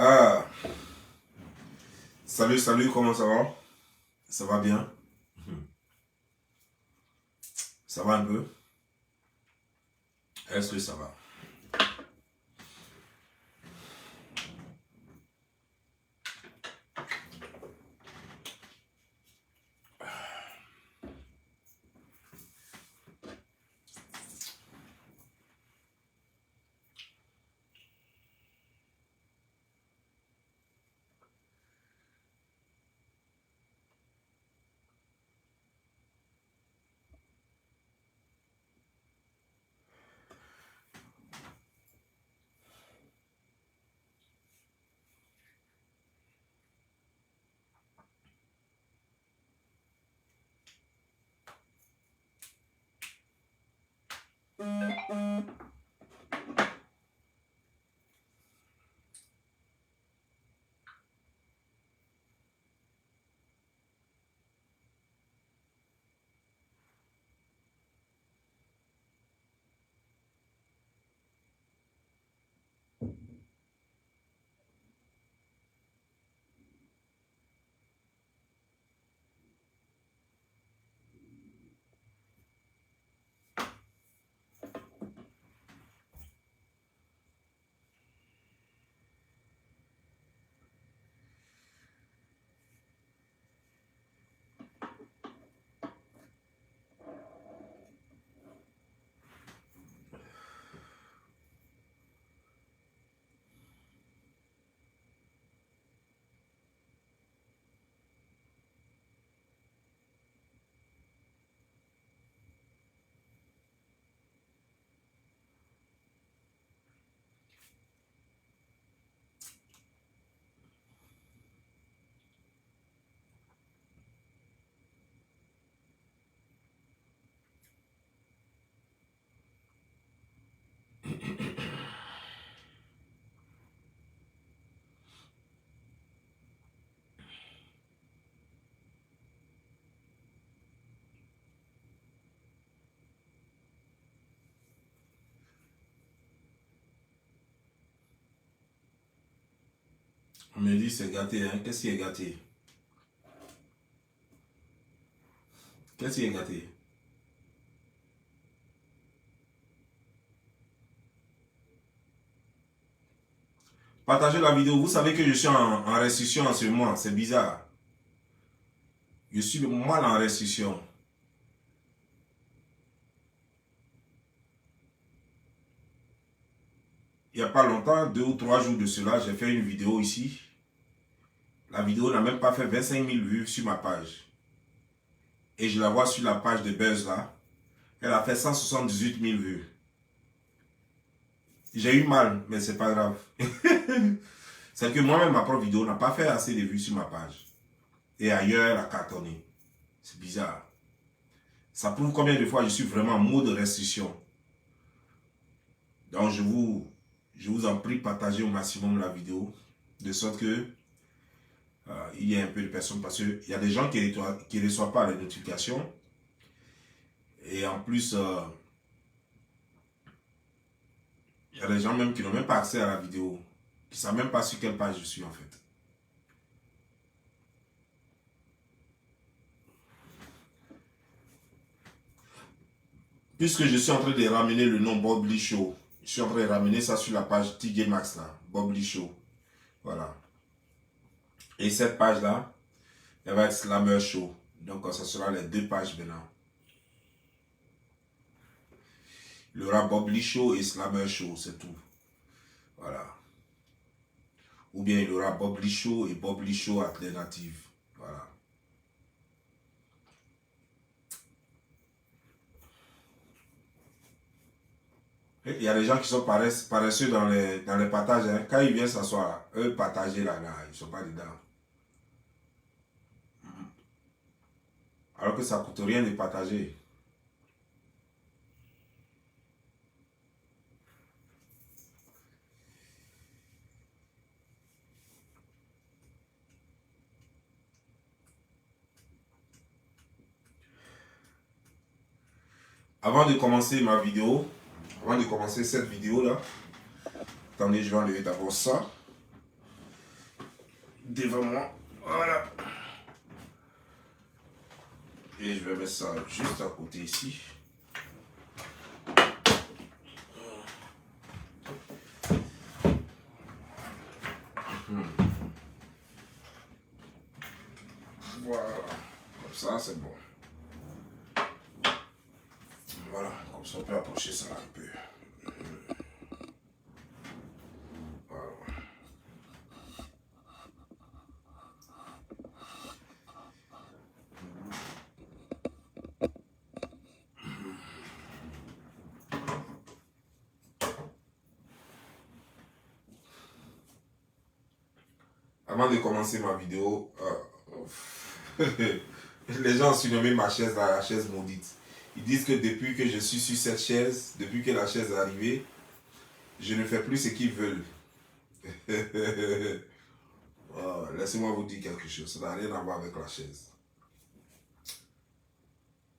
Ah, salut, comment ça va? Ça va bien? Ça va un peu? Est-ce que ça va? On me dit c'est gâté, hein? Qu'est-ce qui est gâté? Qu'est-ce qui est gâté? Partagez la vidéo. Vous savez que je suis en restriction en ce moment. C'est bizarre. Je suis mal en restriction. Il n'y a pas longtemps, 2 ou 3 jours de cela, j'ai fait une vidéo ici. La vidéo n'a même pas fait 25 000 vues sur ma page. Et je la vois sur la page de Buzz là. Elle a fait 178 000 vues. J'ai eu mal, mais c'est pas grave. C'est que moi-même, ma propre vidéo n'a pas fait assez de vues sur ma page. Et ailleurs, elle a cartonné. C'est bizarre. Ça prouve combien de fois je suis vraiment en mode restriction. Donc, je vous en prie, partagez au maximum la vidéo. De sorte que il y ait un peu de personnes. Parce qu'il y a des gens qui ne reçoivent pas les notifications. Et en plus, il y a des gens même qui n'ont même pas accès à la vidéo. Qui ne savent même pas sur quelle page je suis en fait. Puisque je suis en train de ramener le nom Bob Lee Show. Je suis en train de ramener ça sur la page TJ Maxx là. Bob Lee Show. Voilà. Et cette page là, elle va être Slammer Show. Donc ça sera les 2 pages maintenant. Il y aura Bob Lee Show et Slammer Show, c'est tout. Voilà. Ou bien il y aura Bob Lee Show et Bob Lee Show Alternative. Voilà. Et il y a des gens qui sont paresseux dans les partages. Hein. Quand ils viennent s'asseoir, eux partager là, ils ne sont pas dedans. Alors que ça ne coûte rien de partager. Avant de commencer ma vidéo, avant de commencer cette vidéo là, attendez, je vais enlever d'abord ça. devant moi. Voilà. Et je vais mettre ça juste à côté ici. Voilà. Comme ça, c'est bon. Voilà. Comme ça, on peut approcher ça un peu. Voilà. Avant de commencer ma vidéo, les gens ont surnommé ma chaise la chaise maudite. Ils disent que depuis que je suis sur cette chaise, depuis que la chaise est arrivée, je ne fais plus ce qu'ils veulent. Oh, laissez-moi vous dire quelque chose, ça n'a rien à voir avec la chaise.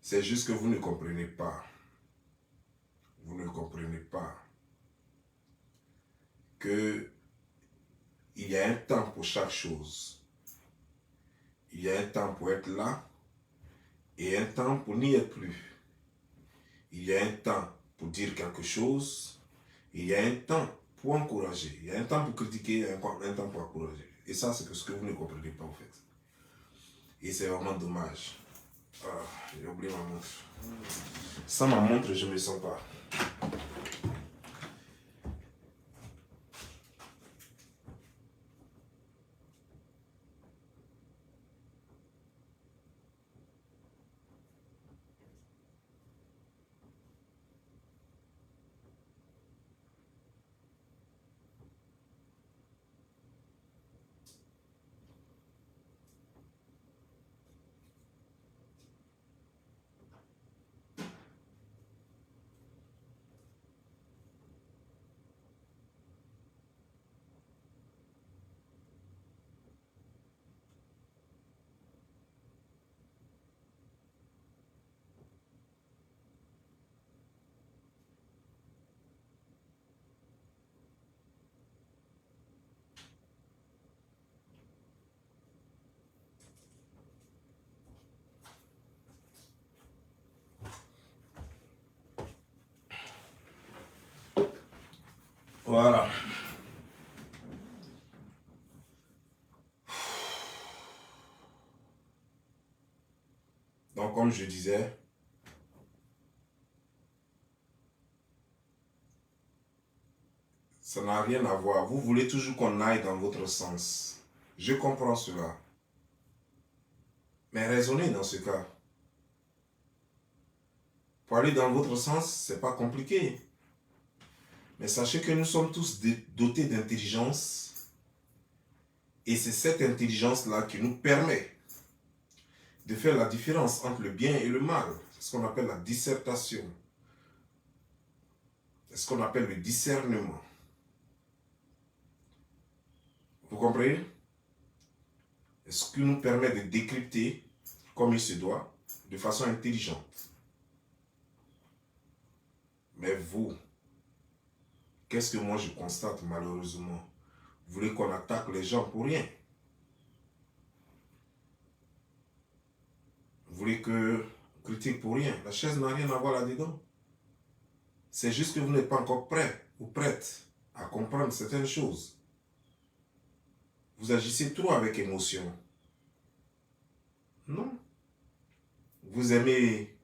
C'est juste que vous ne comprenez pas. Vous ne comprenez pas que il y a un temps pour chaque chose. Il y a un temps pour être là et un temps pour n'y être plus. Il y a un temps pour dire quelque chose. Il y a un temps pour encourager. Il y a un temps pour critiquer et un temps pour encourager. Et ça, c'est ce que vous ne comprenez pas en fait. Et c'est vraiment dommage. Ah, j'ai oublié ma montre. Sans ma montre, je ne me sens pas. Voilà. Donc, comme je disais, ça n'a rien à voir. Vous voulez toujours qu'on aille dans votre sens. Je comprends cela. Mais raisonnez dans ce cas. Pour aller dans votre sens, c'est pas compliqué. Mais sachez que nous sommes tous dotés d'intelligence. Et c'est cette intelligence-là qui nous permet de faire la différence entre le bien et le mal. C'est ce qu'on appelle la dissertation. C'est ce qu'on appelle le discernement. Vous comprenez? C'est ce qui nous permet de décrypter comme il se doit, de façon intelligente. Mais vous, qu'est-ce que moi je constate malheureusement? Vous voulez qu'on attaque les gens pour rien. Vous voulez que critique pour rien. La chaise n'a rien à voir là-dedans. C'est juste que vous n'êtes pas encore prêt ou prête à comprendre certaines choses. Vous agissez trop avec émotion. Non. Vous aimez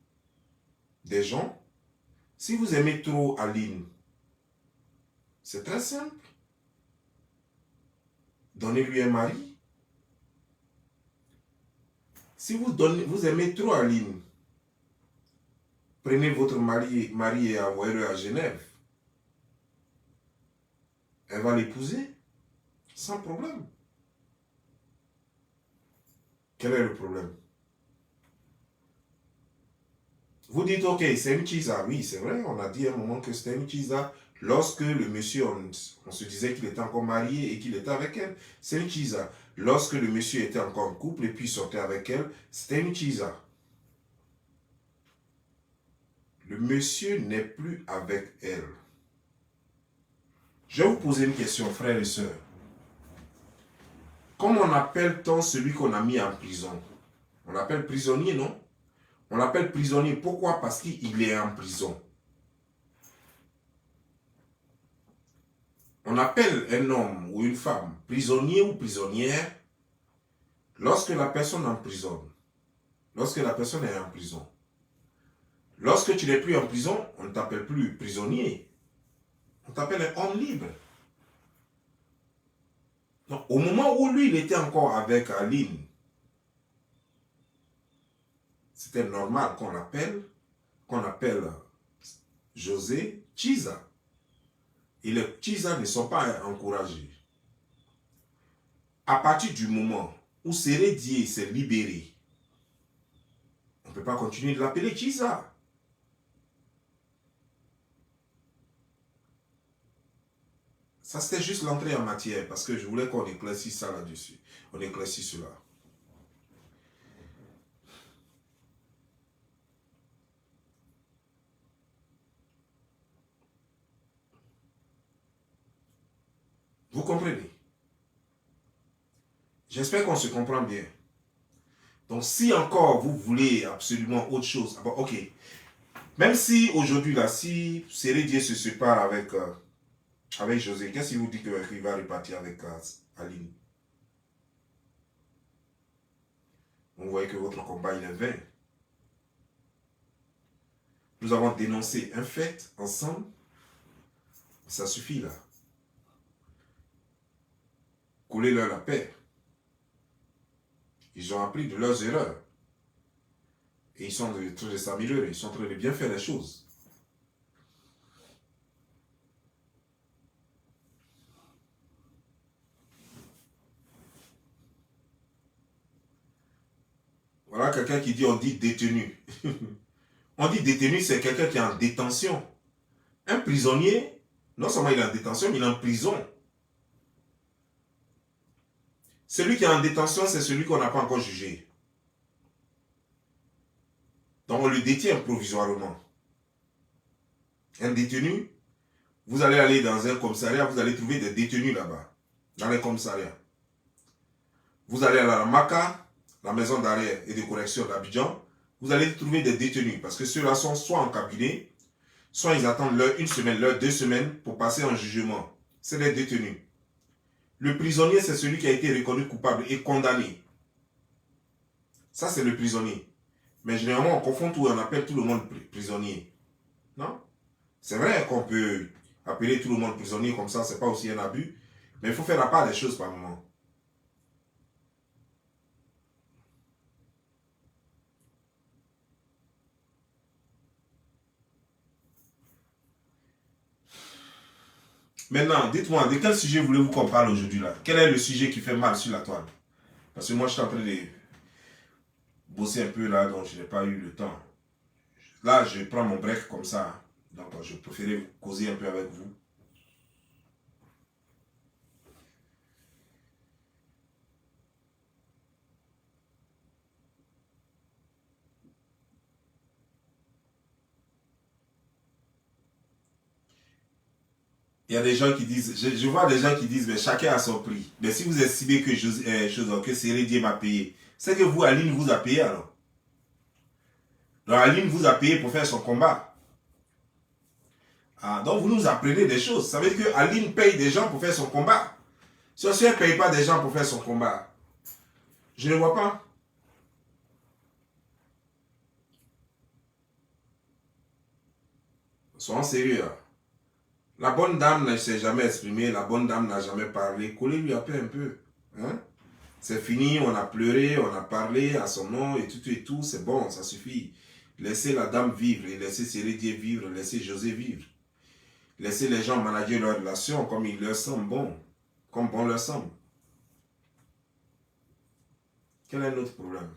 des gens. Si vous aimez trop Aline, c'est très simple. Donnez-lui un mari. Si vous aimez trop Aline, prenez votre mari et envoyez-le à Genève. Elle va l'épouser sans problème. Quel est le problème? Vous dites, ok, c'est une chisa. Oui, c'est vrai, on a dit à un moment que c'était une chisa. Lorsque le monsieur, on se disait qu'il était encore marié et qu'il était avec elle, c'est une chisa. Lorsque le monsieur était encore en couple et puis sortait avec elle, c'était une chisa. Le monsieur n'est plus avec elle. Je vais vous poser une question, frères et sœurs. Comment on appelle-t-on celui qu'on a mis en prison? On l'appelle prisonnier, non? On l'appelle prisonnier. Pourquoi? Parce qu'il est en prison. On appelle un homme ou une femme prisonnier ou prisonnière lorsque la personne emprisonne. Lorsque la personne est en prison. Lorsque tu n'es plus en prison, on ne t'appelle plus prisonnier. On t'appelle un homme libre. Donc, au moment où lui, il était encore avec Aline, c'était normal qu'on appelle José Chiza. Et les Chiza ne sont pas encouragés. À partir du moment où Sérédié s'est libéré, on ne peut pas continuer de l'appeler Chiza. Ça, c'était juste l'entrée en matière, parce que je voulais qu'on éclaircisse ça là-dessus. On éclaircisse cela. Vous comprenez? J'espère qu'on se comprend bien. Donc, si encore vous voulez absolument autre chose, bon, ok. Même si aujourd'hui, là, si Sérédié se sépare avec José, qu'est-ce qu'il vous dit qu'il va repartir avec Aline? Vous voyez que votre combat, il est vain. Nous avons dénoncé un fait ensemble. Ça suffit là. Coulez-leur la paix. Ils ont appris de leurs erreurs. Et ils sont en train de s'améliorer. Ils sont en train de bien faire les choses. Voilà quelqu'un qui dit, on dit détenu. On dit détenu, c'est quelqu'un qui est en détention. Un prisonnier, non seulement il est en détention, mais il est en prison. Celui qui est en détention, c'est celui qu'on n'a pas encore jugé. Donc on le détient provisoirement. Un détenu, vous allez aller dans un commissariat, vous allez trouver des détenus là-bas, dans les commissariats. Vous allez à la MACA, la maison d'arrêt et de correction d'Abidjan, vous allez trouver des détenus, parce que ceux-là sont soit en cabinet, soit ils attendent leur 1 semaine, leur 2 semaines pour passer en jugement. C'est des détenus. Le prisonnier, c'est celui qui a été reconnu coupable et condamné. Ça, c'est le prisonnier. Mais généralement, on confond tout, on appelle tout le monde prisonnier. Non? C'est vrai qu'on peut appeler tout le monde prisonnier comme ça, c'est pas aussi un abus. Mais il faut faire la part des choses par moment. Maintenant, dites-moi, de quel sujet voulez-vous qu'on parle aujourd'hui là? Quel est le sujet qui fait mal sur la toile? Parce que moi, je suis en train de bosser un peu là, donc je n'ai pas eu le temps. Là, je prends mon break comme ça. Donc, je préférais causer un peu avec vous. Il y a des gens qui disent, je vois des gens qui disent, mais chacun a son prix. Mais si vous estimez que Sérédié m'a payé, c'est que vous, Aline, vous a payé alors. Donc Aline vous a payé pour faire son combat. Ah, donc vous nous apprenez des choses. Ça veut dire que Aline paye des gens pour faire son combat. Si elle ne paye pas des gens pour faire son combat, je ne vois pas. Soyons sérieux. La bonne dame ne s'est jamais exprimée, la bonne dame n'a jamais parlé. Collez-lui la paix un peu. Hein? C'est fini, on a pleuré, on a parlé à son nom et tout, c'est bon, ça suffit. Laissez la dame vivre et laissez Sérédié vivre, laissez José vivre. Laissez les gens manager leurs relations comme il leur semble bon, comme bon leur semble. Quel est notre problème?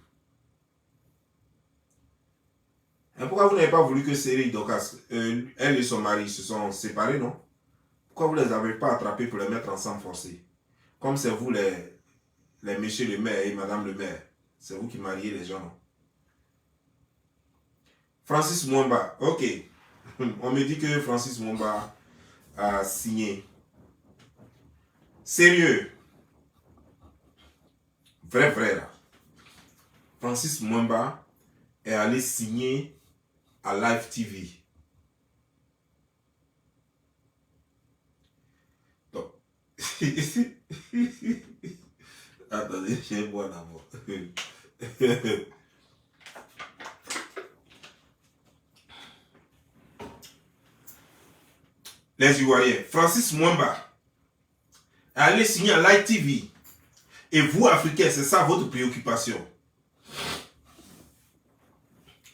Et pourquoi vous n'avez pas voulu que Série Dokas, elle et son mari se sont séparés, non? Pourquoi vous ne les avez pas attrapés pour les mettre ensemble forcés? Comme c'est vous les messieurs le maire et madame le maire. C'est vous qui mariez les gens. Francis Mwamba, ok. On me dit que Francis Mwamba a signé. Sérieux. vrai là. Francis Mwemba est allé signer à Live TV. Donc, attendez, j'ai boire d'abord. Les Ivoiriens, Francis Mwemba est allé signer à Live TV. Et vous, Africains, c'est ça votre préoccupation.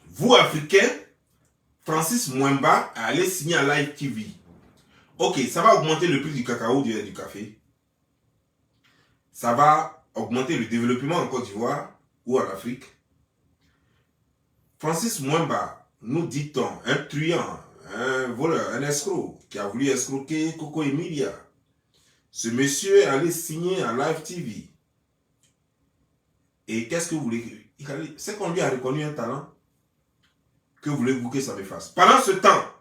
Vous, Africains, Francis Mwemba est allé signer à Live TV. Ok, ça va augmenter le prix du cacao, du café. Ça va augmenter le développement en Côte d'Ivoire ou en Afrique. Francis Mwemba, nous dit-on, un truand, un voleur, un escroc qui a voulu escroquer Coco Emilia. Ce monsieur est allé signer à Live TV. Et qu'est-ce que vous voulez? C'est qu'on lui a reconnu un talent. Que voulez-vous que ça me fasse? Pendant ce temps,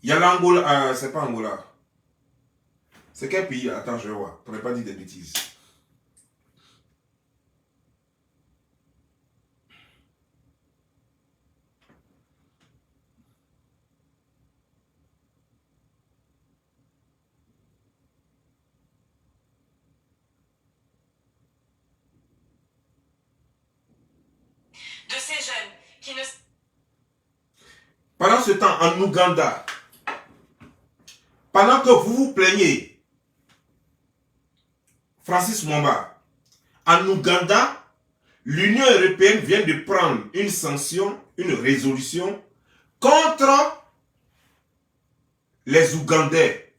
il y a l'Angola, c'est pas Angola. C'est quel pays? Attends, je vais voir, pour ne pas dire des bêtises. De ces jeunes qui ne... Pendant ce temps, en Ouganda, pendant que vous vous plaignez, Francis Mwemba, en Ouganda, l'Union européenne vient de prendre une sanction, une résolution contre les Ougandais.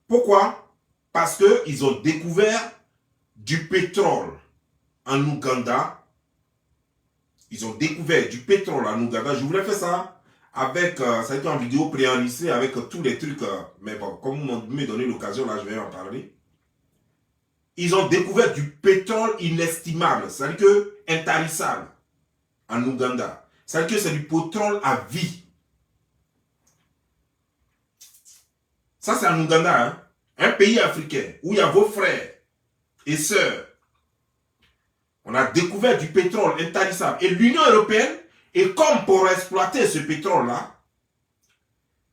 Pourquoi? Parce qu'ils ont découvert du pétrole en Ouganda. Ils ont découvert du pétrole en Ouganda. Je voulais faire ça avec, ça a été en vidéo préenregistrée avec tous les trucs. Mais bon, comme vous me donnez l'occasion, là, je vais en parler. Ils ont découvert du pétrole inestimable, c'est-à-dire que intarissable en Ouganda. C'est-à-dire que c'est du pétrole à vie. Ça, c'est en Ouganda, hein? Un pays africain où il y a vos frères et sœurs. On a découvert du pétrole intarissable. Et l'Union européenne, et comme pour exploiter ce pétrole-là,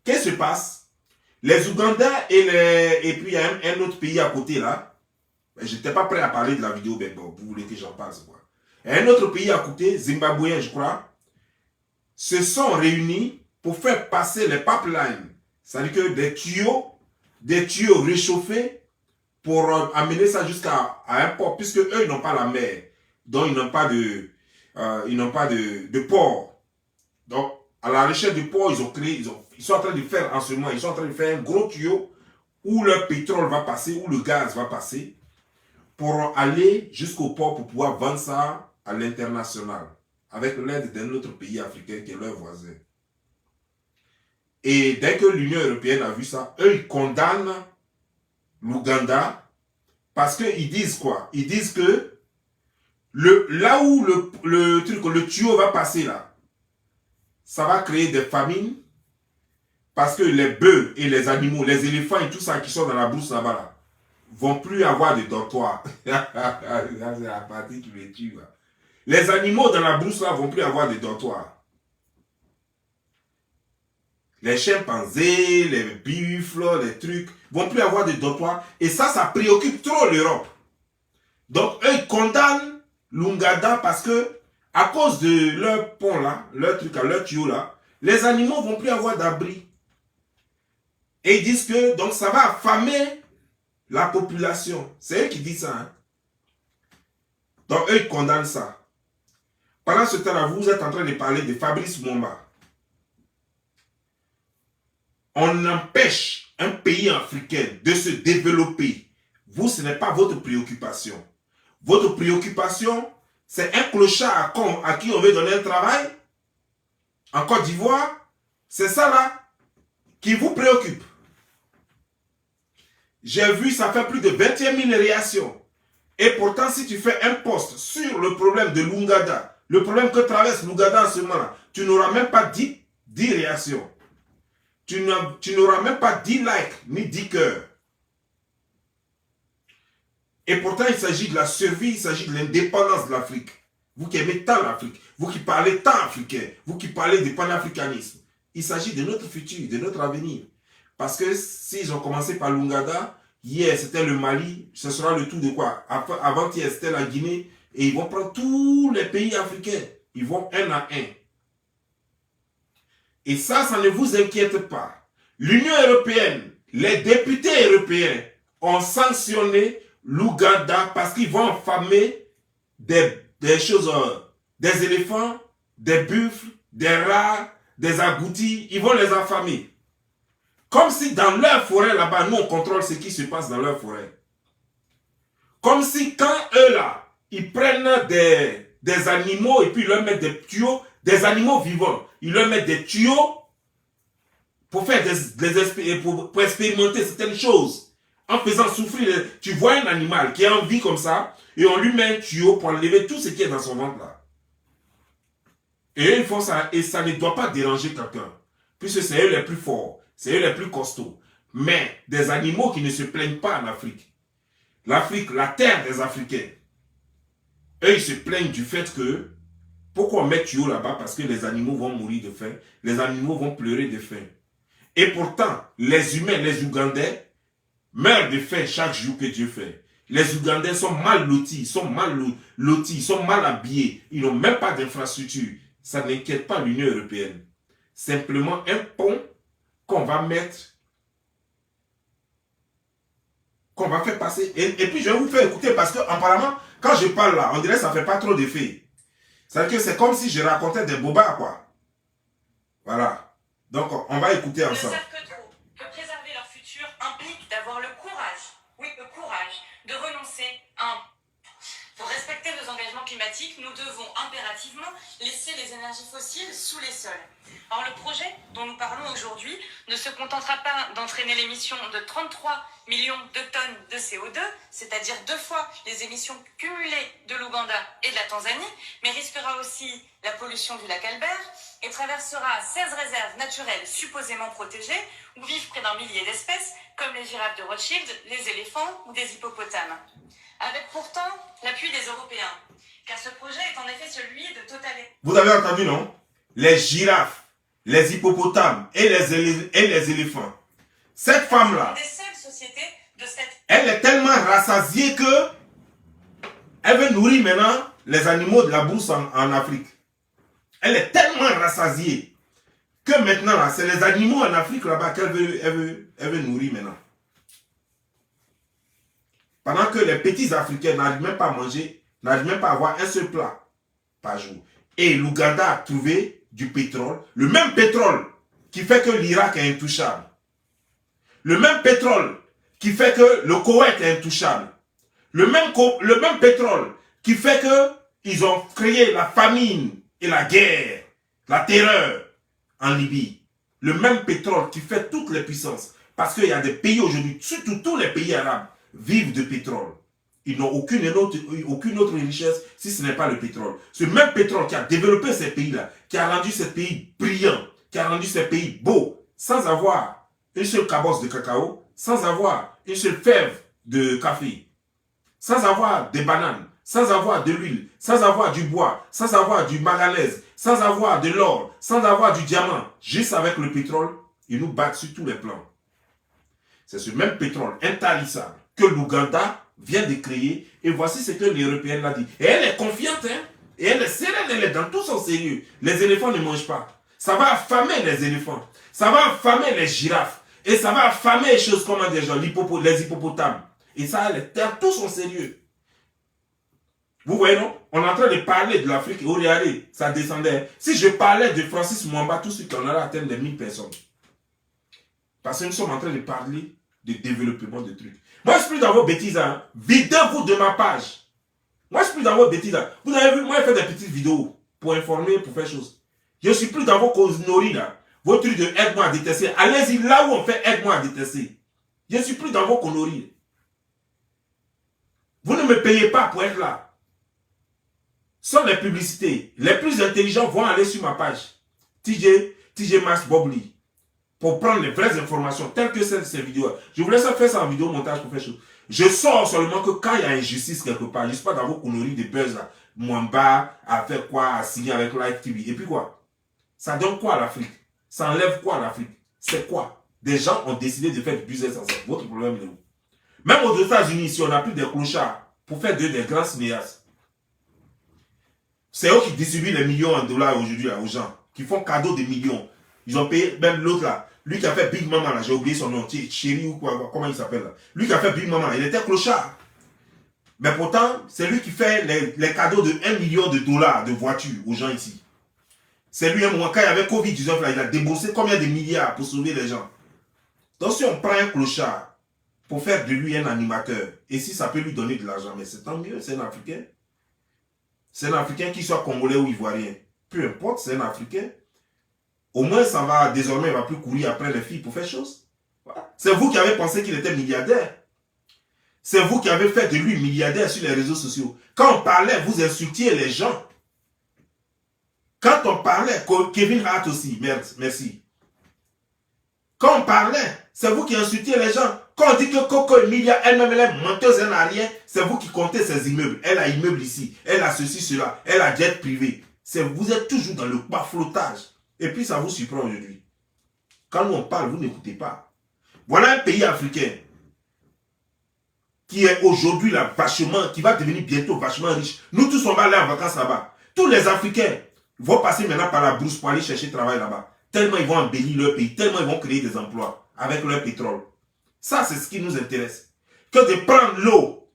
qu'est-ce qui se passe? Les Ougandais et puis il y a un autre pays à côté là. Je n'étais pas prêt à parler de la vidéo, mais bon, vous voulez que j'en parle, c'est quoi? Et un autre pays à côté, Zimbabwéen, je crois, se sont réunis pour faire passer les pipelines. C'est-à-dire que des tuyaux réchauffés pour amener ça jusqu'à un port, puisque eux, ils n'ont pas la mer. Donc, ils n'ont pas de port. Donc, à la recherche du port, ils sont en train de faire en ce moment, ils sont en train de faire un gros tuyau où le pétrole va passer, où le gaz va passer, pour aller jusqu'au port pour pouvoir vendre ça à l'international, avec l'aide d'un autre pays africain qui est leur voisin. Et dès que l'Union européenne a vu ça, eux, ils condamnent l'Ouganda parce qu'ils disent quoi? Ils disent que là où le tuyau va passer là, ça va créer des famines parce que les bœufs et les animaux, les éléphants et tout ça qui sont dans la brousse là-bas là, vont plus avoir de dortoir. C'est la partie qui me tue. Là. Les animaux dans la brousse là vont plus avoir de dortoir. Les chimpanzés, les buffles, les trucs vont plus avoir de dortoir. Et ça préoccupe trop l'Europe. Donc eux ils condamnent l'Ouganda parce que à cause de leur pont là, leur truc, leur tuyau là, les animaux vont plus avoir d'abri. Et ils disent que donc ça va affamer la population. C'est eux qui disent ça. Hein? Donc eux ils condamnent ça. Pendant ce temps-là, vous êtes en train de parler de Fabrice Mwemba. On empêche un pays africain de se développer. Vous, ce n'est pas votre préoccupation. Votre préoccupation, c'est un clochard à qui on veut donner un travail en Côte d'Ivoire. C'est ça là qui vous préoccupe. J'ai vu, ça fait plus de 21 000 réactions. Et pourtant, si tu fais un post sur le problème de l'Ouganda, le problème que traverse l'Ouganda en ce moment-là, tu n'auras même pas 10 réactions. Tu n'auras même pas 10 likes, ni 10 cœurs. Et pourtant, il s'agit de la survie, il s'agit de l'indépendance de l'Afrique. Vous qui aimez tant l'Afrique, vous qui parlez tant africain, vous qui parlez du panafricanisme, il s'agit de notre futur, de notre avenir. Parce que s'ils ont commencé par l'Ouganda, hier c'était le Mali, ce sera le tout de quoi? Avant-hier c'était la Guinée, et ils vont prendre tous les pays africains. Ils vont un à un. Et ça ne vous inquiète pas. L'Union européenne, les députés européens ont sanctionné l'Ouganda parce qu'ils vont enfamer des choses, des éléphants, des buffles, des rats, des agoutis. Ils vont les affamer. Comme si dans leur forêt là-bas, nous on contrôle ce qui se passe dans leur forêt. Comme si quand eux là, ils prennent des animaux et puis ils leur mettent des tuyaux, des animaux vivants, ils leur mettent des tuyaux pour faire pour expérimenter certaines choses. En faisant souffrir, tu vois un animal qui a envie comme ça, et on lui met un tuyau pour enlever tout ce qui est dans son ventre là. Et ils font ça, et ça ne doit pas déranger quelqu'un, puisque c'est eux les plus forts, c'est eux les plus costauds. Mais des animaux qui ne se plaignent pas en Afrique. L'Afrique, la terre des Africains. Eux, ils se plaignent du fait que, pourquoi on met tuyau là-bas? Parce que les animaux vont mourir de faim, les animaux vont pleurer de faim. Et pourtant, les humains, les Ougandais, meurent de faim chaque jour que Dieu fait. Les Ougandais sont mal lotis, ils sont mal habillés, ils n'ont même pas d'infrastructure. Ça n'inquiète pas l'Union européenne. Simplement un pont qu'on va mettre, qu'on va faire passer. Et puis je vais vous faire écouter parce que apparemment, quand je parle là, on dirait que ça ne fait pas trop d'effet. C'est-à-dire que c'est comme si je racontais des bobards, quoi. Voilà. Donc on va écouter ensemble. Ils ne savent que trop que préserver leur futur implique d'avoir le courage, oui le courage, de renoncer à un... Pour respecter nos engagements climatiques, nous devons impérativement laisser les énergies fossiles sous les sols. Or, le projet dont nous parlons aujourd'hui ne se contentera pas d'entraîner l'émission de 33 millions de tonnes de CO2, c'est-à-dire 2 fois les émissions cumulées de l'Ouganda et de la Tanzanie, mais risquera aussi la pollution du lac Albert et traversera 16 réserves naturelles supposément protégées où vivent près d'un millier d'espèces, comme les girafes de Rothschild, les éléphants ou des hippopotames. Avec pourtant l'appui des Européens, car ce projet est en effet celui de Total. Vous avez entendu, non? Les girafes, les hippopotames et les éléphants. Cette femme-là, elle est tellement rassasiée que elle veut nourrir maintenant les animaux de la brousse en Afrique. Elle est tellement rassasiée que maintenant, c'est les animaux en Afrique là-bas qu'elle veut nourrir maintenant. Pendant que les petits Africains n'arrivent même pas à manger, n'arrivent même pas à avoir un seul plat par jour. Et l'Ouganda a trouvé du pétrole, le même pétrole qui fait que l'Irak est intouchable. Le même pétrole qui fait que le Koweït est intouchable. Le même pétrole qui fait que ils ont créé la famine et la guerre, la terreur en Libye. Le même pétrole qui fait toutes les puissances. Parce qu'il y a des pays aujourd'hui, surtout tous les pays arabes, vivent de pétrole. Ils n'ont aucune autre richesse si ce n'est pas le pétrole. Ce même pétrole qui a développé ces pays-là, qui a rendu ces pays brillants, qui a rendu ces pays beaux, sans avoir une seule cabosse de cacao, sans avoir une seule fève de café, sans avoir des bananes, sans avoir de l'huile, sans avoir du bois, sans avoir du manganèse, sans avoir de l'or, sans avoir du diamant, juste avec le pétrole, ils nous battent sur tous les plans. C'est ce même pétrole intarissable que l'Ouganda vient de créer. Et voici ce que l'Européenne l'a dit. Et elle est confiante, hein? Et elle est sereine, elle est dans tout son sérieux. Les éléphants ne mangent pas. Ça va affamer les éléphants. Ça va affamer les girafes. Et ça va affamer les choses comme des gens, les hippopotames. Et ça, elle est dans tout son sérieux. Vous voyez, non? On est en train de parler de l'Afrique. Et regardez, ça descendait. Si je parlais de Francis Mwamba, tout de suite, on allait atteindre les 1000 personnes. Parce que nous sommes en train de parler de développement de trucs. Moi, je suis plus dans vos bêtises. Hein. Videz-vous de ma page. Moi, je suis plus dans vos bêtises. Hein. Vous avez vu, moi, je fais des petites vidéos pour informer, pour faire choses. Je suis plus dans vos conneries, là. Vos trucs de aide-moi à détester. Allez-y là où on fait aide-moi à détester. Je suis plus dans vos conneries. Vous ne me payez pas pour être là. Sans les publicités, les plus intelligents vont aller sur ma page. TJ Max Bobli. Pour prendre les vraies informations, telles que celles de ces vidéos. Je vous laisse faire ça en vidéo montage pour faire chose. Je sors seulement que quand il y a injustice quelque part, je ne suis pas dans vos conneries de buzz là. Mwamba a fait quoi, a signé avec Live TV. Et puis quoi? Ça donne quoi à l'Afrique? Ça enlève quoi à l'Afrique? C'est quoi? Des gens ont décidé de faire du business ensemble. Votre problème est où? Même aux États-Unis, si on n'a plus des clochards pour faire des grands cinéastes, c'est eux qui distribuent les millions en dollars aujourd'hui aux gens, qui font cadeau de millions. Ils ont payé, même l'autre là, lui qui a fait Big Mama là, j'ai oublié son nom, Chéri ou quoi, comment il s'appelle là. Lui qui a fait Big Mama, il était clochard. Mais pourtant, c'est lui qui fait les cadeaux de 1 million de dollars de voitures aux gens ici. C'est lui, quand il y avait Covid-19 là, il a déboursé combien de milliards pour sauver les gens. Donc si on prend un clochard pour faire de lui un animateur, et si ça peut lui donner de l'argent, mais c'est tant mieux, c'est un Africain. C'est un Africain qui soit congolais ou ivoirien. Peu importe, c'est un Africain. Au moins, ça va, désormais, il ne va plus courir après les filles pour faire chose. Voilà. C'est vous qui avez pensé qu'il était milliardaire. C'est vous qui avez fait de lui milliardaire sur les réseaux sociaux. Quand on parlait, vous insultiez les gens. Quand on parlait, Kevin Hart aussi, merci. Quand on parlait, c'est vous qui insultiez les gens. Quand on dit que Coco Emilia, elle-même, elle est menteuse, elle n'a rien, c'est vous qui comptez ses immeubles. Elle a immeuble ici, elle a ceci, cela, elle a jet privé. Vous êtes toujours dans le bas-flottage. Et puis ça vous surprend aujourd'hui. Quand nous on parle, vous n'écoutez pas. Voilà un pays africain qui est aujourd'hui là vachement, qui va devenir bientôt vachement riche. Nous tous on va aller en vacances là-bas. Tous les Africains vont passer maintenant par la brousse pour aller chercher travail là-bas. Tellement ils vont embellir leur pays, tellement ils vont créer des emplois avec leur pétrole. Ça, c'est ce qui nous intéresse. Que de prendre l'eau,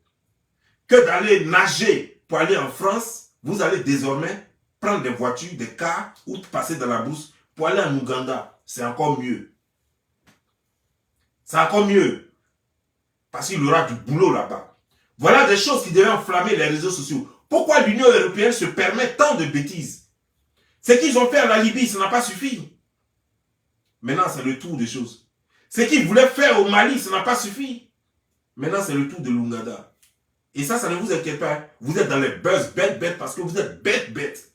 que d'aller nager pour aller en France, vous allez désormais prendre des voitures, des cars ou passer dans la brousse pour aller en Ouganda. C'est encore mieux. C'est encore mieux. Parce qu'il y aura du boulot là-bas. Voilà des choses qui devaient enflammer les réseaux sociaux. Pourquoi l'Union européenne se permet tant de bêtises? Ce qu'ils ont fait à la Libye, ça n'a pas suffi. Maintenant, c'est le tour des choses. Ce qu'ils voulaient faire au Mali, ça n'a pas suffi. Maintenant, c'est le tour de l'Ouganda. Et ça ne vous inquiète pas. Vous êtes dans les buzz bêtes parce que vous êtes bêtes.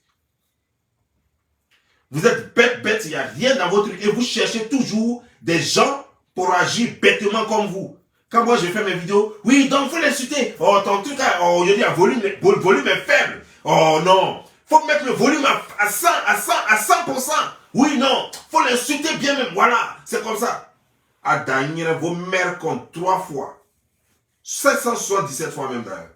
Vous êtes bêtes, il n'y a rien dans votre truc. Et vous cherchez toujours des gens pour agir bêtement comme vous. Quand moi je fais mes vidéos, oui, donc il faut l'insulter. Oh, ton truc, oh, je dis, le volume est faible. Oh non, faut mettre le volume à 100%. Oui, non, faut l'insulter bien même. Voilà, c'est comme ça. À Daniel, vos mères comptent 3 fois. 777 fois même d'ailleurs.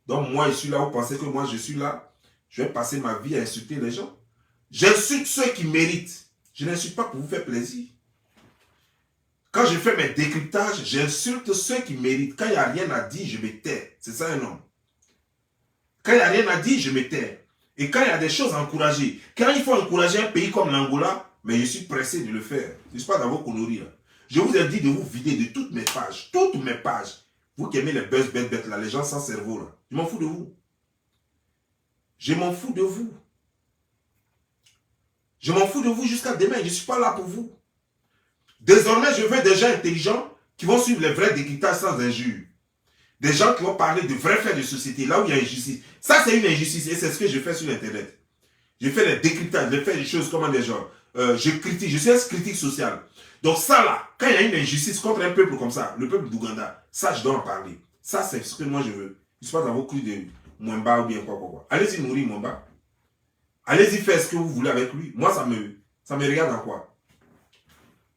Donc moi, je suis là, vous pensez que moi je suis là, je vais passer ma vie à insulter les gens. J'insulte ceux qui méritent. Je n'insulte pas pour vous faire plaisir. Quand je fais mes décryptages, j'insulte ceux qui méritent. Quand il n'y a rien à dire, je me tais. C'est ça un homme. Quand il n'y a rien à dire, je me tais. Et quand il y a des choses à encourager, quand il faut encourager un pays comme l'Angola, mais je suis pressé de le faire. Je ne suis pas dans vos conneries là. Je vous ai dit de vous vider de toutes mes pages. Toutes mes pages. Vous qui aimez les buzz bêtes là, les gens sans cerveau là. Je m'en fous de vous. Je m'en fous de vous. Je m'en fous de vous jusqu'à demain. Je ne suis pas là pour vous. Désormais, je veux des gens intelligents qui vont suivre les vrais décryptages sans injures. Des gens qui vont parler de vrais faits de société, là où il y a injustice. Ça, c'est une injustice et c'est ce que je fais sur Internet. Je fais les décryptages, je fais des choses comme des gens. Je critique, je suis un critique social. Donc ça là, quand il y a une injustice contre un peuple comme ça, le peuple d'Ouganda, ça, je dois en parler. Ça, c'est ce que moi je veux. Je ne suis pas dans vos cris de Mwamba ou bien quoi. Allez-y nourrir Mwamba. Allez-y faire ce que vous voulez avec lui. Moi, ça me regarde en quoi?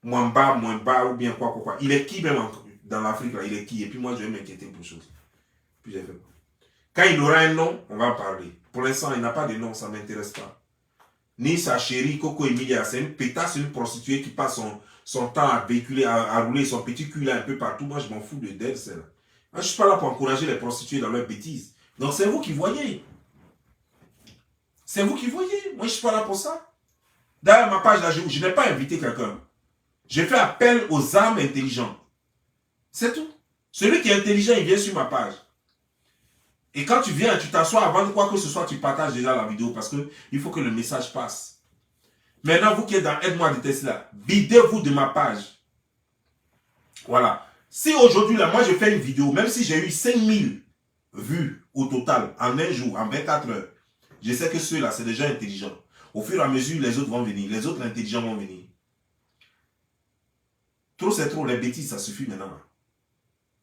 Mwamba ou bien quoi. Il est qui même dans l'Afrique là? Il est qui? Et puis moi, je vais m'inquiéter pour chose. Puis j'ai fait. Quand il aura un nom, on va en parler. Pour l'instant, il n'a pas de nom, ça ne m'intéresse pas. Ni sa chérie Coco Emilia, c'est une pétasse, une prostituée qui passe son temps à véhiculer, à rouler son petit cul là un peu partout. Moi, je m'en fous d'elle, celle-là. Je ne suis pas là pour encourager les prostituées dans leurs bêtises. Donc, c'est vous qui voyez. C'est vous qui voyez. Moi, je ne suis pas là pour ça. D'ailleurs, ma page là, je n'ai pas invité quelqu'un. J'ai fait appel aux âmes intelligentes. C'est tout. Celui qui est intelligent, il vient sur ma page. Et quand tu viens, tu t'assois avant de quoi que ce soit, tu partages déjà la vidéo parce qu'il faut que le message passe. Maintenant, vous qui êtes dans Aide-moi à détester là, videz-vous de ma page. Voilà. Si aujourd'hui, là, moi, je fais une vidéo, même si j'ai eu 5000 vues au total en un jour, en 24 heures, je sais que ceux-là, c'est des gens intelligents. Au fur et à mesure, les autres vont venir. Les autres intelligents vont venir. Trop, c'est trop. Les bêtises, ça suffit maintenant.